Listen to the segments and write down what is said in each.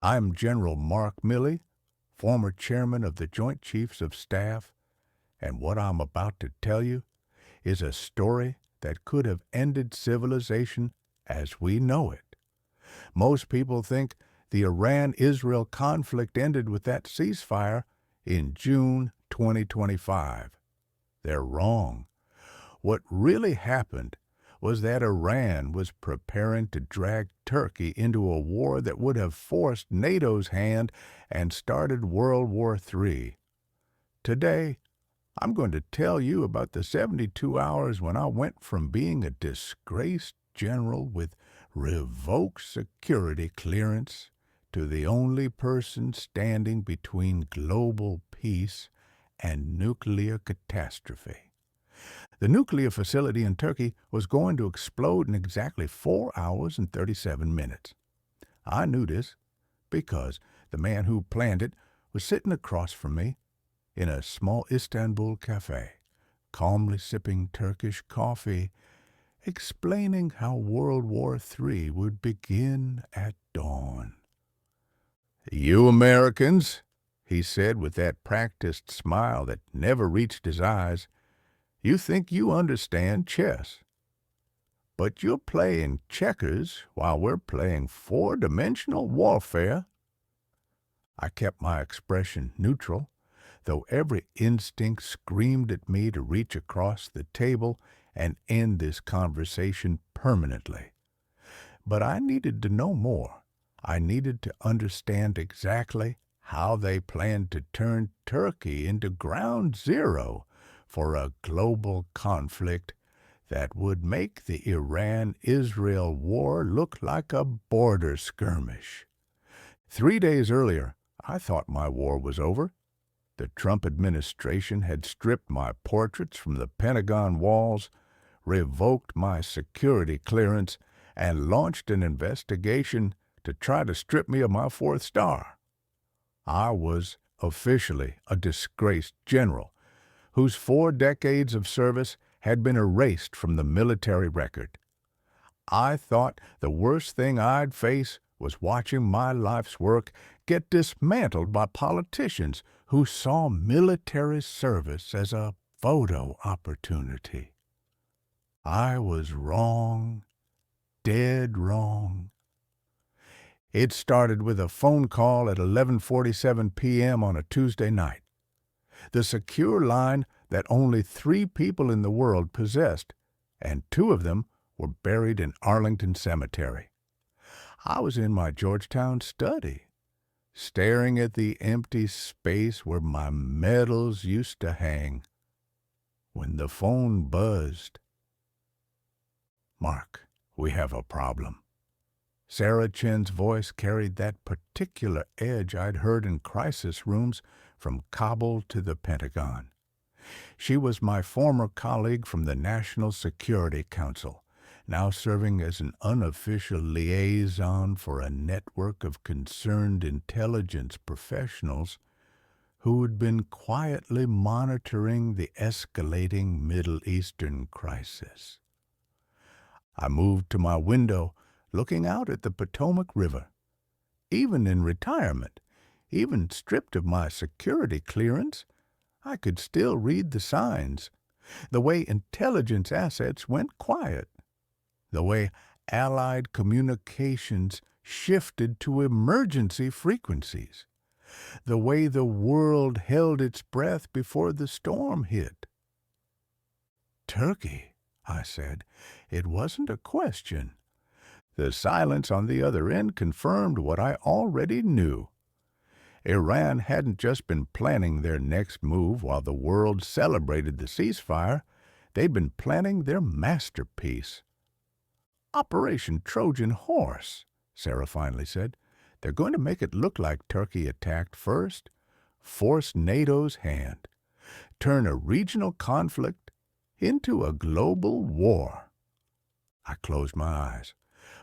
I'm General Mark Milley, former chairman of the Joint Chiefs of Staff, and what I'm about to tell you is a story that could have ended civilization as we know it. Most people think the Iran-Israel conflict ended with that ceasefire in June 2025. They're wrong. What really happened was that Iran was preparing to drag Turkey into a war that would have forced NATO's hand and started World War III. Today, I'm going to tell you about the 72 hours when I went from being a disgraced general with revoked security clearance to the only person standing between global peace and nuclear catastrophe. The nuclear facility in Turkey was going to explode in exactly 4 hours and 37 minutes. I knew this because the man who planned it was sitting across from me in a small Istanbul cafe, calmly sipping Turkish coffee, explaining how World War III would begin at dawn. "You Americans," he said with that practiced smile that never reached his eyes, "you think you understand chess. But you're playing checkers while we're playing four-dimensional warfare." I kept my expression neutral, though every instinct screamed at me to reach across the table and end this conversation permanently. But I needed to know more. I needed to understand exactly how they planned to turn Turkey into ground zero for a global conflict that would make the Iran-Israel war look like a border skirmish. 3 days earlier, I thought my war was over. The Trump administration had stripped my portraits from the Pentagon walls, revoked my security clearance, and launched an investigation to try to strip me of my 4th star. I was officially a disgraced general whose 4 decades of service had been erased from the military record. I thought the worst thing I'd face was watching my life's work get dismantled by politicians who saw military service as a photo opportunity. I was wrong, dead wrong. It started with a phone call at 11:47 p.m. on a Tuesday night. The secure line that only 3 people in the world possessed, and 2 of them were buried in Arlington Cemetery. I was in my Georgetown study, staring at the empty space where my medals used to hang, when the phone buzzed. "Mark, we have a problem." Sarah Chen's voice carried that particular edge I'd heard in crisis rooms from Kabul to the Pentagon. She was my former colleague from the National Security Council, now serving as an unofficial liaison for a network of concerned intelligence professionals who had been quietly monitoring the escalating Middle Eastern crisis. I moved to my window, looking out at the Potomac River. Even in retirement, even stripped of my security clearance, I could still read the signs, the way intelligence assets went quiet, the way Allied communications shifted to emergency frequencies, the way the world held its breath before the storm hit. "Turkey," I said. It wasn't a question. The silence on the other end confirmed what I already knew. Iran hadn't just been planning their next move while the world celebrated the ceasefire. They'd been planning their masterpiece. "Operation Trojan Horse," Sarah finally said. "They're going to make it look like Turkey attacked first, force NATO's hand, turn a regional conflict into a global war." I closed my eyes.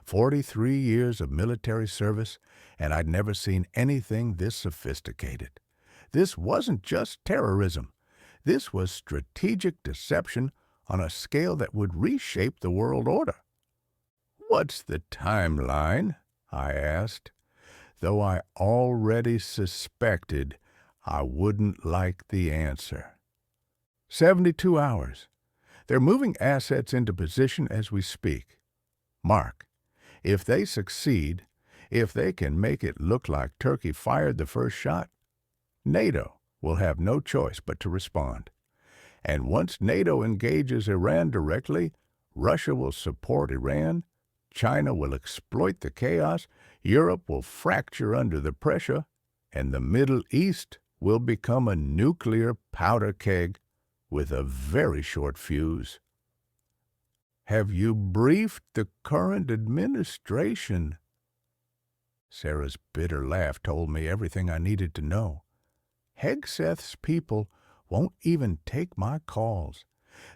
43 years of military service, and I'd never seen anything this sophisticated. This wasn't just terrorism. This was strategic deception on a scale that would reshape the world order. "What's the timeline?" I asked. though I already suspected I wouldn't like the answer. 72 hours. They're moving assets into position as we speak. Mark, if they succeed, if they can make it look like Turkey fired the first shot, NATO will have no choice but to respond. And once NATO engages Iran directly, Russia will support Iran, China will exploit the chaos, Europe will fracture under the pressure, and the Middle East will become a nuclear powder keg with a very short fuse. Have you briefed the current administration? Sarah's bitter laugh told me everything I needed to know. Hegseth's people won't even take my calls.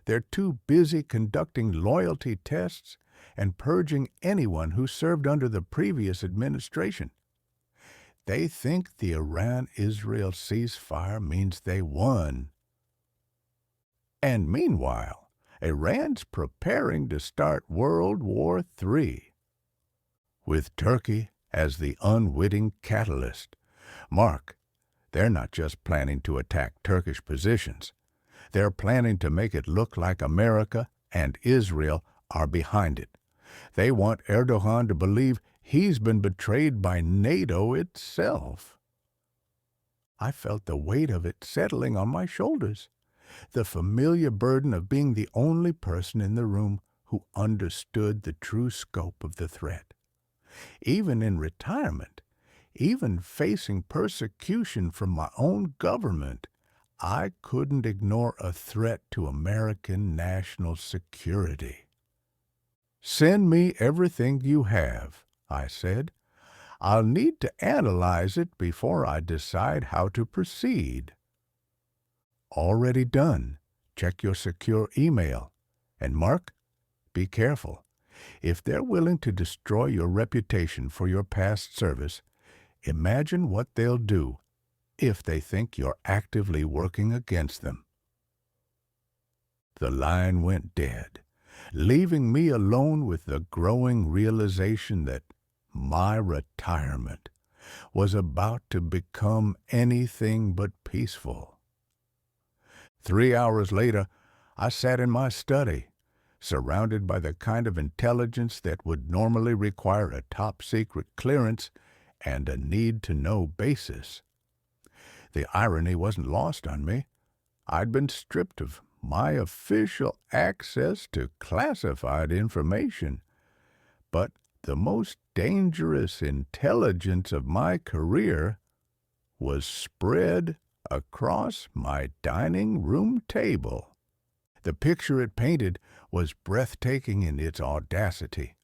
They're too busy conducting loyalty tests and purging anyone who served under the previous administration. They think the Iran-Israel ceasefire means they won. And meanwhile, Iran's preparing to start World War III, with Turkey as the unwitting catalyst. Mark, they're not just planning to attack Turkish positions. They're planning to make it look like America and Israel are behind it. They want Erdogan to believe he's been betrayed by NATO itself. I felt the weight of it settling on my shoulders, the familiar burden of being the only person in the room who understood the true scope of the threat. Even in retirement, even facing persecution from my own government, I couldn't ignore a threat to American national security. "Send me everything you have," I said. "I'll need to analyze it before I decide how to proceed." "Already done. Check your secure email. And Mark, be careful. If they're willing to destroy your reputation for your past service, imagine what they'll do if they think you're actively working against them." The line went dead, leaving me alone with the growing realization that my retirement was about to become anything but peaceful. 3 hours later, I sat in my study, surrounded by the kind of intelligence that would normally require a top-secret clearance and a need-to-know basis. The irony wasn't lost on me. I'd been stripped of my official access to classified information, but the most dangerous intelligence of my career was spread across my dining room table. The picture it painted was breathtaking in its audacity.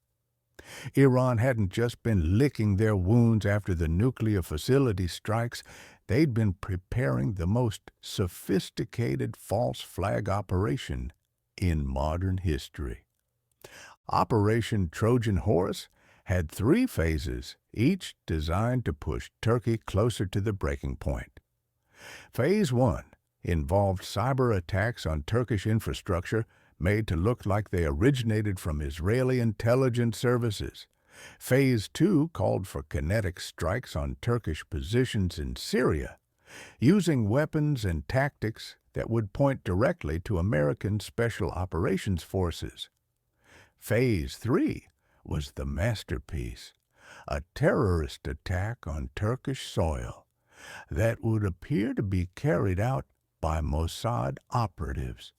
Iran hadn't just been licking their wounds after the nuclear facility strikes, they'd been preparing the most sophisticated false flag operation in modern history. Operation Trojan Horse had 3 phases, each designed to push Turkey closer to the breaking point. Phase 1 involved cyber attacks on Turkish infrastructure made to look like they originated from Israeli intelligence services. Phase 2 called for kinetic strikes on Turkish positions in Syria, using weapons and tactics that would point directly to American Special Operations Forces. Phase 3 was the masterpiece, a terrorist attack on Turkish soil that would appear to be carried out by Mossad operatives,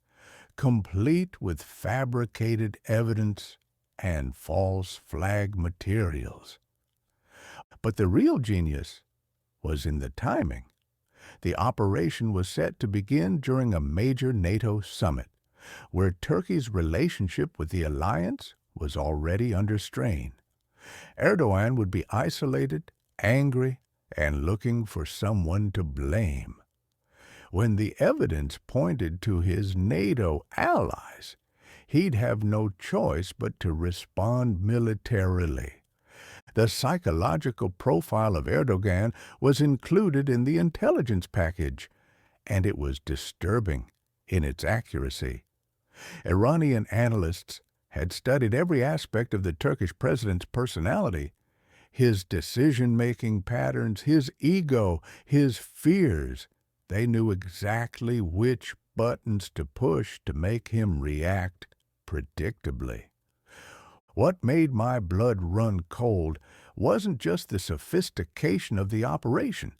complete with fabricated evidence and false flag materials. But the real genius was in the timing. The operation was set to begin during a major NATO summit, where Turkey's relationship with the alliance was already under strain. Erdogan would be isolated, angry, and looking for someone to blame. When the evidence pointed to his NATO allies, he'd have no choice but to respond militarily. The psychological profile of Erdogan was included in the intelligence package, and it was disturbing in its accuracy. Iranian analysts had studied every aspect of the Turkish president's personality. His decision-making patterns, his ego, his fears, they knew exactly which buttons to push to make him react predictably. What made my blood run cold wasn't just the sophistication of the operation.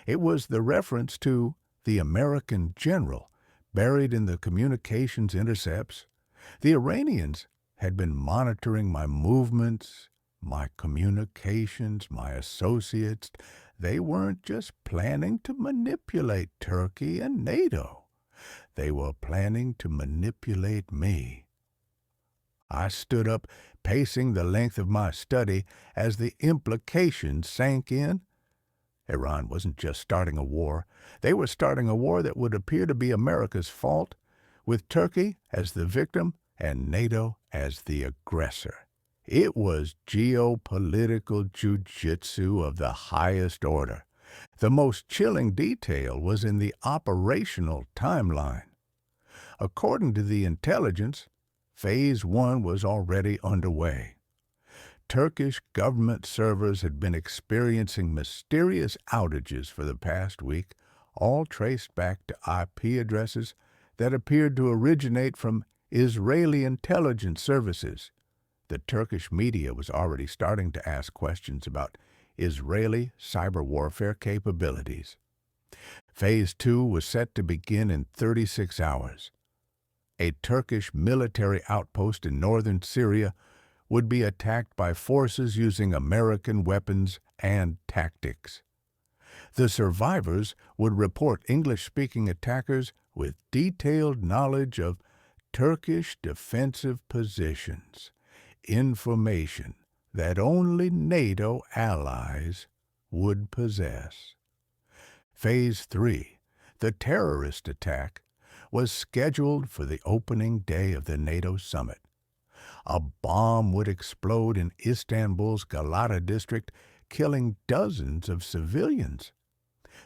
It was the reference to the American general buried in the communications intercepts. The Iranians had been monitoring my movements, my communications, my associates. They weren't just planning to manipulate Turkey and NATO. They were planning to manipulate me. I stood up, pacing the length of my study as the implications sank in. Iran wasn't just starting a war. They were starting a war that would appear to be America's fault, with Turkey as the victim and NATO as the aggressor. It was geopolitical jujitsu of the highest order. The most chilling detail was in the operational timeline. According to the intelligence, Phase 1 was already underway. Turkish government servers had been experiencing mysterious outages for the past week, all traced back to IP addresses that appeared to originate from Israeli intelligence services. The Turkish media was already starting to ask questions about Israeli cyber warfare capabilities. Phase 2 was set to begin in 36 hours. A Turkish military outpost in northern Syria would be attacked by forces using American weapons and tactics. The survivors would report English-speaking attackers with detailed knowledge of Turkish defensive positions, information that only NATO allies would possess. Phase 3, the terrorist attack, was scheduled for the opening day of the NATO summit. A bomb would explode in Istanbul's Galata district, killing dozens of civilians.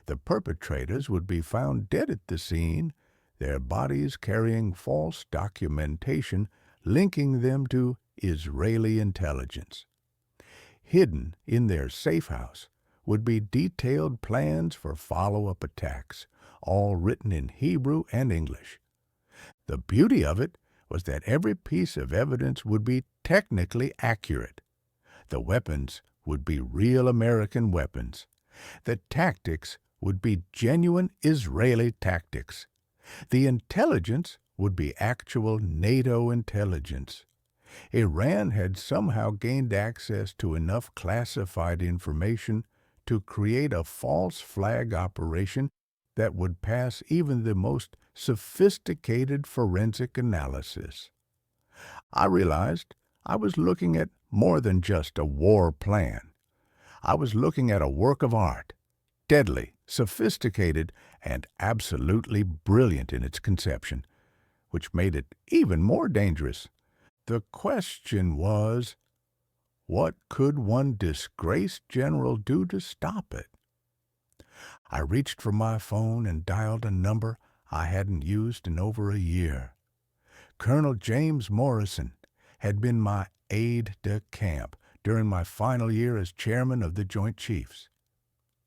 The perpetrators would be found dead at the scene, their bodies carrying false documentation linking them to Israeli intelligence. Hidden in their safe house would be detailed plans for follow-up attacks, all written in Hebrew and English. The beauty of it was that every piece of evidence would be technically accurate. The weapons would be real American weapons. The tactics would be genuine Israeli tactics. The intelligence would be actual NATO intelligence. Iran had somehow gained access to enough classified information to create a false flag operation that would pass even the most sophisticated forensic analysis. I realized I was looking at more than just a war plan. I was looking at a work of art, deadly, sophisticated, and absolutely brilliant in its conception, which made it even more dangerous. The question was, what could one disgraced general do to stop it? I reached for my phone and dialed a number I hadn't used in over a year. Colonel James Morrison had been my aide-de-camp during my final year as chairman of the Joint Chiefs.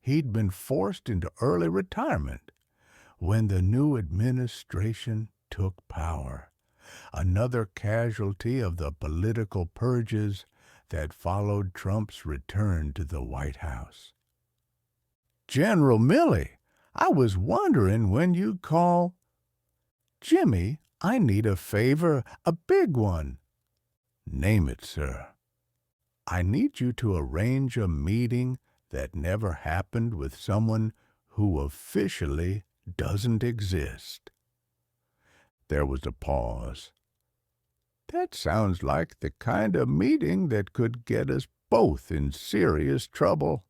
He'd been forced into early retirement when the new administration took power, another casualty of the political purges that followed Trump's return to the White House. General Milley, I was wondering when you'd call. Jimmy, I need a favor, a big one. Name it, sir. I need you to arrange a meeting that never happened with someone who officially doesn't exist. There was a pause. That sounds like the kind of meeting that could get us both in serious trouble.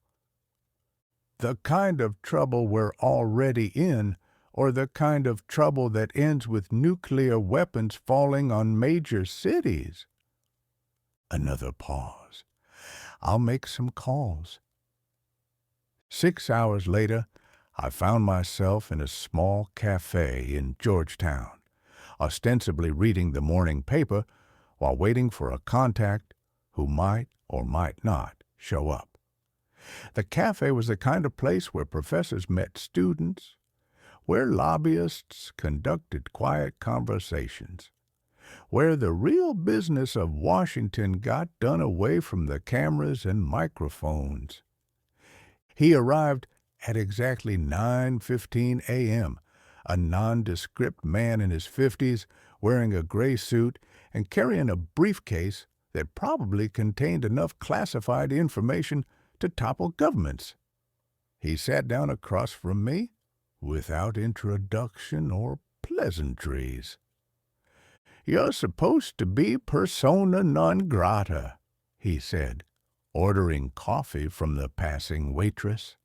The kind of trouble we're already in, or the kind of trouble that ends with nuclear weapons falling on major cities. Another pause. I'll make some calls. 6 hours later, I found myself in a small cafe in Georgetown, ostensibly reading the morning paper while waiting for a contact who might or might not show up. The cafe was the kind of place where professors met students, where lobbyists conducted quiet conversations, where the real business of Washington got done away from the cameras and microphones. He arrived at exactly 9:15 a.m., a nondescript man in his 50s, wearing a gray suit and carrying a briefcase that probably contained enough classified information to topple governments. He sat down across from me without introduction or pleasantries. "You're supposed to be persona non grata," he said, ordering coffee from the passing waitress.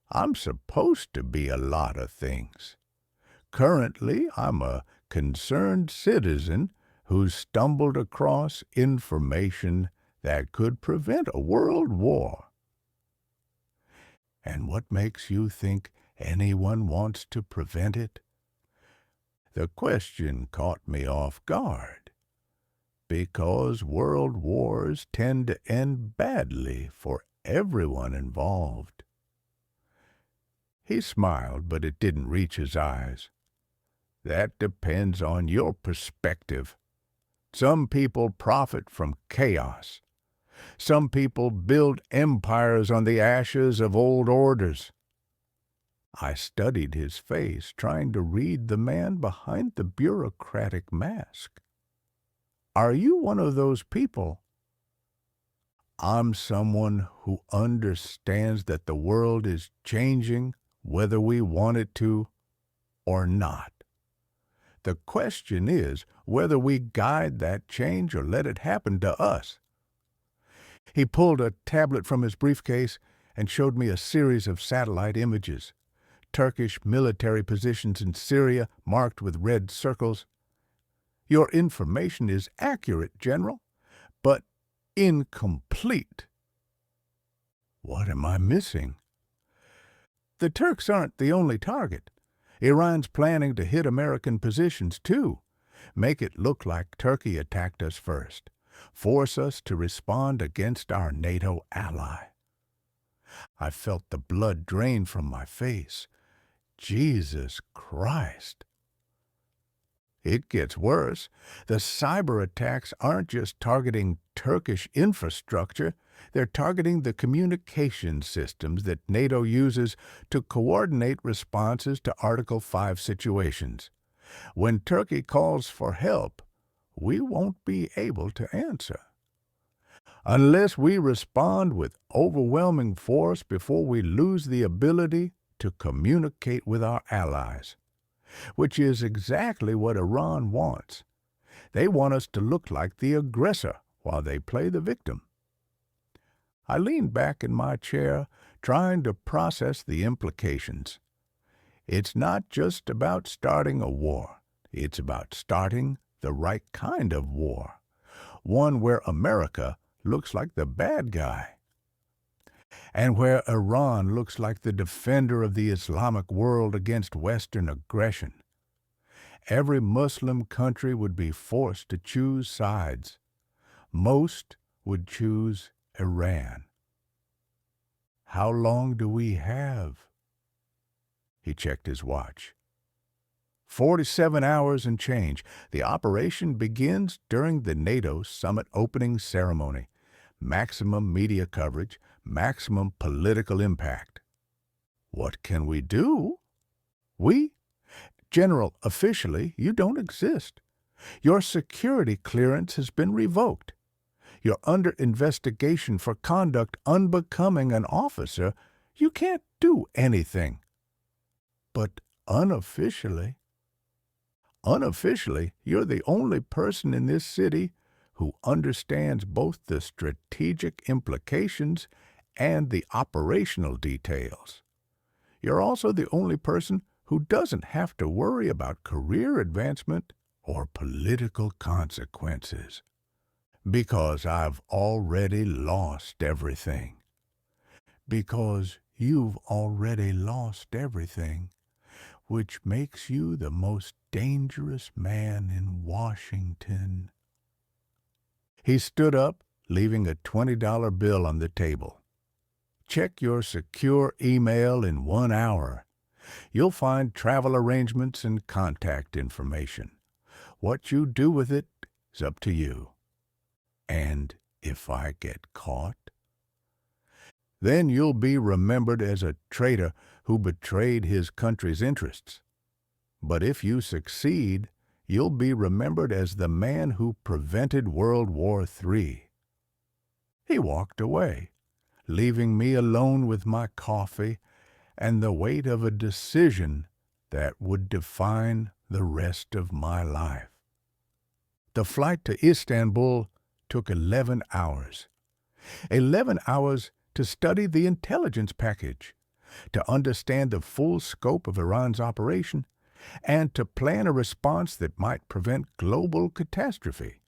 "I'm supposed to be a lot of things. Currently, I'm a concerned citizen who stumbled across information that could prevent a world war." "And what makes you think anyone wants to prevent it?" The question caught me off guard, because world wars tend to end badly for everyone involved. He smiled, but it didn't reach his eyes. "That depends on your perspective. Some people profit from chaos. Some people build empires on the ashes of old orders." I studied his face, trying to read the man behind the bureaucratic mask. "Are you one of those people?" "I'm someone who understands that the world is changing whether we want it to or not. The question is whether we guide that change or let it happen to us." He pulled a tablet from his briefcase and showed me a series of satellite images. Turkish military positions in Syria marked with red circles. "Your information is accurate, General, but incomplete." "What am I missing?" "The Turks aren't the only target. Iran's planning to hit American positions, too. Make it look like Turkey attacked us first. Force us to respond against our NATO ally." I felt the blood drain from my face. Jesus Christ! It gets worse. The cyber attacks aren't just targeting Turkish infrastructure, they're targeting the communication systems that NATO uses to coordinate responses to Article 5 situations. When Turkey calls for help, we won't be able to answer. Unless we respond with overwhelming force before we lose the ability to communicate with our allies, which is exactly what Iran wants. They want us to look like the aggressor while they play the victim. I leaned back in my chair, trying to process the implications. It's not just about starting a war. It's about starting the right kind of war, one where America looks like the bad guy, and where Iran looks like the defender of the Islamic world against Western aggression. Every Muslim country would be forced to choose sides. Most would choose Iran. "How long do we have?" He checked his watch. 47 hours and change. The operation begins during the NATO summit opening ceremony. Maximum media coverage, maximum political impact. What can we do? We? General, officially, you don't exist. Your security clearance has been revoked. You're under investigation for conduct unbecoming an officer. You can't do anything. But unofficially, you're the only person in this city who understands both the strategic implications and the operational details. You're also the only person who doesn't have to worry about career advancement or political consequences. Because I've already lost everything. Because you've already lost everything, which makes you the most dangerous man in Washington. He stood up, leaving a $20 bill on the table. Check your secure email in 1 hour. You'll find travel arrangements and contact information. What you do with it is up to you. And if I get caught, then you'll be remembered as a traitor who betrayed his country's interests. But if you succeed, you'll be remembered as the man who prevented World War III. He walked away, leaving me alone with my coffee and the weight of a decision that would define the rest of my life. The flight to Istanbul took 11 hours. 11 hours to study the intelligence package, to understand the full scope of Iran's operation, and to plan a response that might prevent global catastrophe.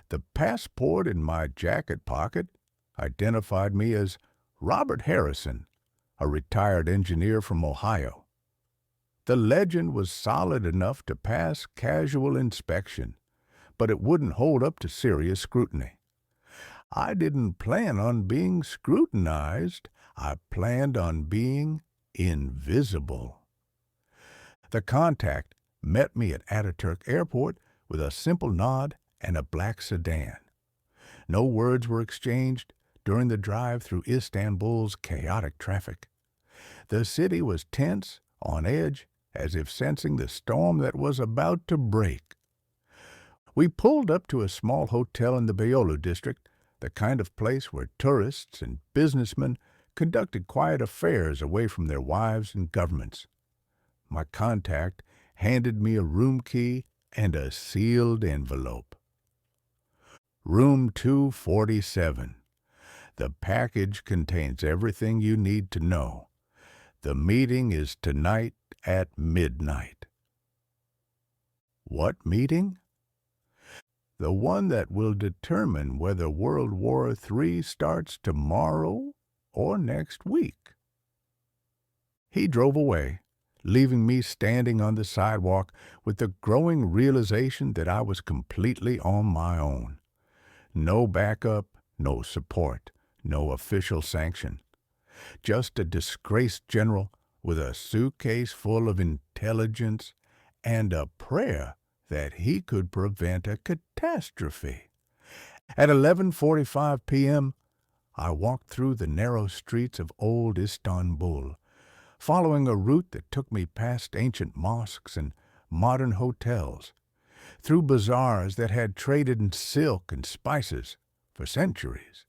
The passport in my jacket pocket identified me as Robert Harrison, a retired engineer from Ohio. The legend was solid enough to pass casual inspection, but it wouldn't hold up to serious scrutiny. I didn't plan on being scrutinized. I planned on being invisible. The contact met me at Ataturk Airport with a simple nod and a black sedan. No words were exchanged during the drive through Istanbul's chaotic traffic. The city was tense, on edge, as if sensing the storm that was about to break. We pulled up to a small hotel in the Beyoğlu district, the kind of place where tourists and businessmen conducted quiet affairs away from their wives and governments. My contact handed me a room key and a sealed envelope. Room 247. The package contains everything you need to know. The meeting is tonight at midnight. What meeting? The one that will determine whether World War III starts tomorrow or next week. He drove away, leaving me standing on the sidewalk with the growing realization that I was completely on my own. No backup, no support, no official sanction. Just a disgraced general with a suitcase full of intelligence and a prayer that he could prevent a catastrophe. At 11:45 p.m., I walked through the narrow streets of old Istanbul, following a route that took me past ancient mosques and modern hotels, through bazaars that had traded in silk and spices for centuries.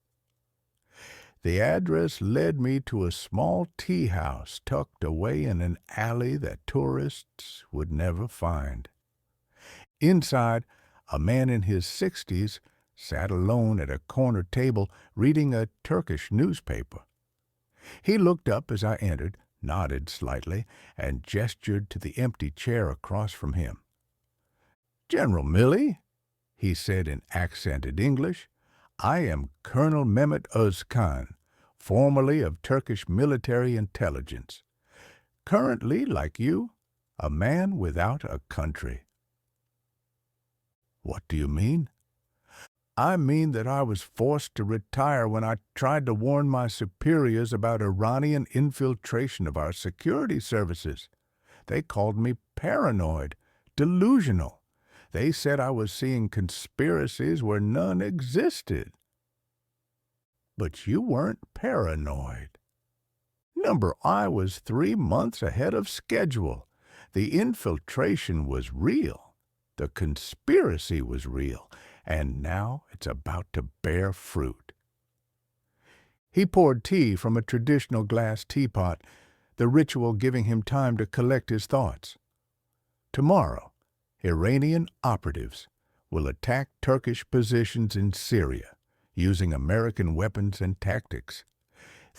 The address led me to a small tea house tucked away in an alley that tourists would never find. Inside, a man in his 60s sat alone at a corner table reading a Turkish newspaper. He looked up as I entered, nodded slightly, and gestured to the empty chair across from him. "General Milley," he said in accented English, "I am Colonel Mehmet Özkan, formerly of Turkish military intelligence. Currently, like you, a man without a country." "What do you mean?" "I mean that I was forced to retire when I tried to warn my superiors about Iranian infiltration of our security services. They called me paranoid, delusional. They said I was seeing conspiracies where none existed." "But you weren't paranoid." I was 3 months ahead of schedule. The infiltration was real. The conspiracy was real. And now it's about to bear fruit. He poured tea from a traditional glass teapot, the ritual giving him time to collect his thoughts. Tomorrow, Iranian operatives will attack Turkish positions in Syria using American weapons and tactics.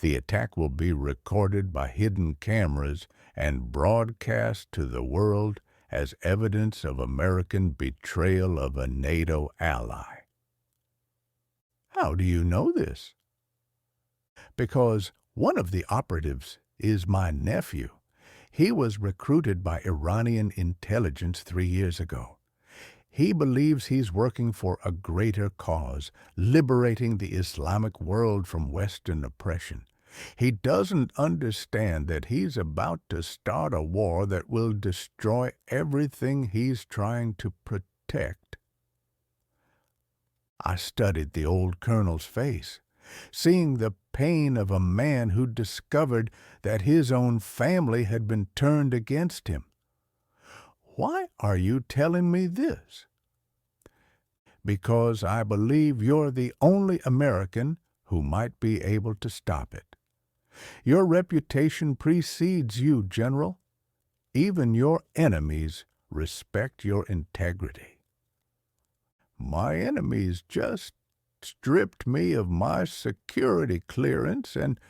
The attack will be recorded by hidden cameras and broadcast to the world as evidence of American betrayal of a NATO ally. "How do you know this?" "Because one of the operatives is my nephew. He was recruited by Iranian intelligence 3 years ago. He believes he's working for a greater cause, liberating the Islamic world from Western oppression. He doesn't understand that he's about to start a war that will destroy everything he's trying to protect. I studied the old colonel's face, seeing the pain of a man who discovered that his own family had been turned against him. "Why are you telling me this?" "Because I believe you're the only American who might be able to stop it. Your reputation precedes you, General. Even your enemies respect your integrity." "My enemies just stripped me of my security clearance and